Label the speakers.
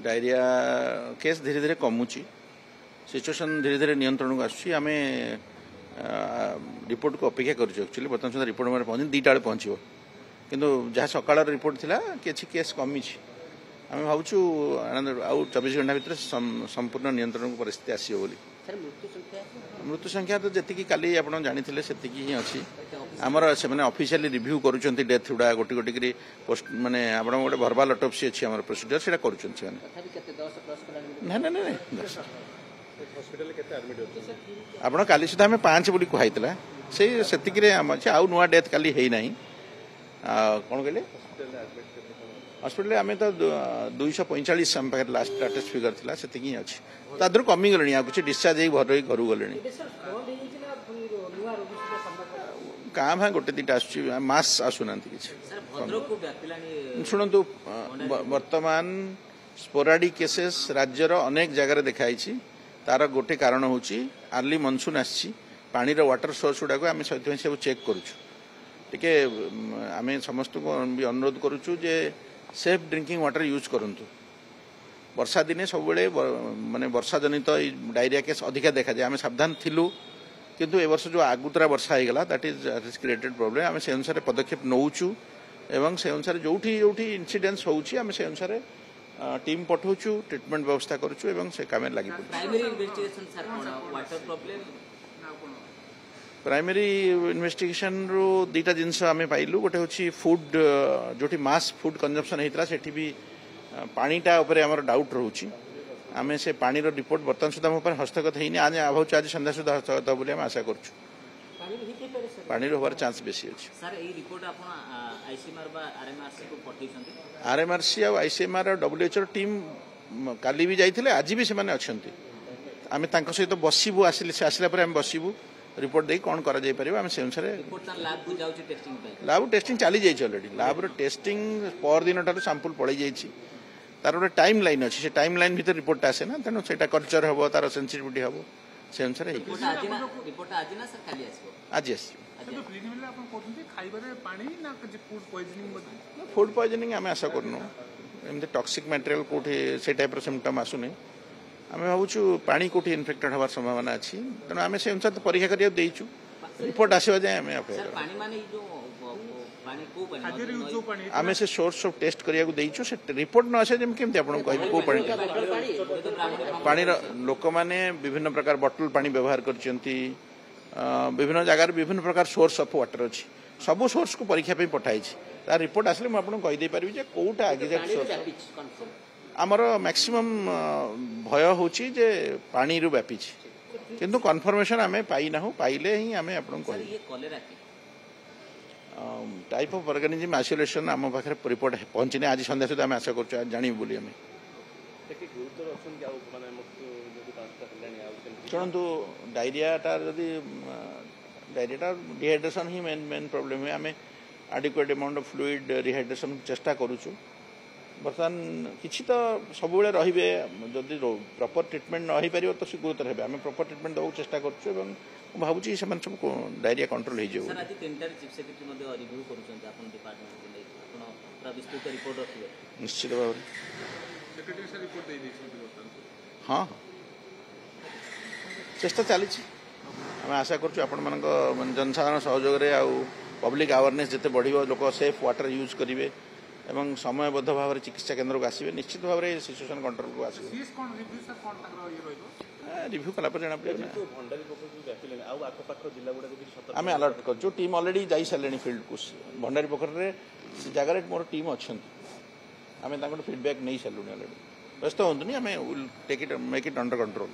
Speaker 1: Diarrhoea case धीरे धीरे कमुची situation धीरे धीरे नियंत्रण को आसुची आमे रिपोर्ट को अपेक्षा करूँ एक्चुअली बर्तमान सुधा रिपोर्ट मेरे पहुँच 2टा बेले पहुँचो किंतु जहाँ सकाळ रिपोर्ट थिला किसी केस कमी आम भावुँ आउ 24 घंटा भितर संपूर्ण नियंत्रण परिस्थिति आसो बोली मृत्यु संख्या तो जी काली आप जानी से ही अच्छी आमर से ऑफिशियली रिव्यू करुँच डेथ गुड़ा गोटे गोटे पोस्ट माने आप गोटे भर्बाल अटोप्सी अच्छी आम प्रोसीजर से करुँच ना ना ना आप काली सुधा आम 5 बोली कहला से आउ नुआ डेथ काली है ना कौन कहले हॉस्पिटल आम तो 245 आम पाखे लास्ट लेटेस्ट फिगर था से ही अच्छी तादर कमी गले आ कुछ डिस्चार्ज हो घर घर गले क्या भाई गोटे 2टा आस आसुना शुणु बर्तमान स्पोराडिक केसेस राज्यर अनेक जगार देखाई तार गोटे कारण हूँ अर्ली मनसून आसी पानी वाटर सोर्स गुड़ाक आम सब चेक करुचे आम समस्त को भी अनुरोध करुचु जे सेफ ड्रिंकिंग वाटर यूज करंतु वर्षा दिने सब माने वर्षा जनित डायरिया केस अधिका देखा जाए आम सावधान थिलु किंतु ए वर्ष जो आगुतरा वर्षा हो गला दैट इज क्रिएटेड प्रॉब्लम आम से अनुसार पदक्षेप नौचु एवं से अनुसार जोठी जोठी इन्सिडेंस होउची आम से अनुसार टीम पठाउछु ट्रीटमेंट व्यवस्था करूछु एवं से काम लागि प्राइमरी इन्वेस्टिगेशन रो 2टा जिनस आम पाइलु गोटे हूँ फूड जोटी मास फूड कंजम्पशन होता से भी पानीटा उपर आमर डाउट रोचे आम से पानी रिपोर्ट बर्तमान सुधा मोर हस्तगत होनी आज भावुँ आज संध्या सुधा हस्तगत बोली आम आशा करूँ पानी हमार चांस बेसी अच्छे आरएमआरसी आईसीएमआर डब्ल्यूएचओ टीम काली भी जाइए आज भी से अच्छा आम सहित बसबू आसला बसबू रिपोर्ट दे कौन करा जाई परिबा हम से अनुसार लैब टेस्टिंग चली जाई ऑलरेडी लैब टेस्टिंग पर दिन ठार सैंपल पड़े जाई तार गोटे टाइम लाइन अच्छी से टाइम लाइन भीतर रिपोर्ट आसे ना तेणु से कल्चर हम तार सेंसिटिविटी हम से अनुसार आज फूड पॉइजनिंग आम आशा करनु एमती टॉक्सिक मटेरियल कोठी से टाइप सिम्पटम आसुनी आम भावुँ पानी कौटी इनफेक्टेड हमार संभावना अच्छी तेणु आम से अनुसार तो परीक्षा करिया देइछु रिपोर्ट आसवा जाए आम से सोर्स ऑफ टेस्ट करिया देइछु से रिपोर्ट न आसे केमती आपन कहबी को पानी लोक माने विभिन्न प्रकार बॉटल पानी व्यवहार करचंती विभिन्न जगह विभिन्न प्रकार सोर्स ऑफ वाटर अच्छी सबू सोर्स को परीक्षा पे पठाई तार रिपोर्ट आसले मुझे आपको कहीदे पारि जे कोटा एग्जैक्ट आमर मैक्सिमम भय हूँ जे पानी रु व्यापी किंतु कन्फर्मेशन आम पाई ना पाइले ही आम आपको टाइप ऑफ ऑर्गेनिज्म आइसोलेशन आम पाखे रिपोर्ट पहुंचने आज संध्या सुधा आम आशा कर जानबू बोली आम शुणु डायरियाटा डिहाइड्रेशन ही मेन प्रॉब्लम है आम adequate amount of fluid rehydration चेष्टा करुचु बर्तमान किसी तो सब रे जदि प्रॉपर ट्रीटमेंट न हो पार तो सी गुरुतर है आम प्रॉपर ट्रीटमेंट देवाक चेष्टा करूँ भावुँ सब डायरिया कंट्रोल हो निश्चित भाव हाँ चेष्टा चली आम आशा करूँ जनसाधारण सहयोग पब्लिक अवेयरनेस जिते बढ़ लोक सेफ वाटर यूज करेंगे एवं समयबद्ध भाव में चिकित्सा केन्द्र को आसवे निश्चित भाव में सिचुएशन कंट्रोल को आस रिव्यू कला जना पड़े आम अलर्ट कर टीम अलरेडी जा सारे फिल्ड को भंडारी पोखर जगार मोर टीम अच्छा आम फीडबैक नहीं सारूँ अलरेडी व्यस्त हूँ I'm will take it make it under control.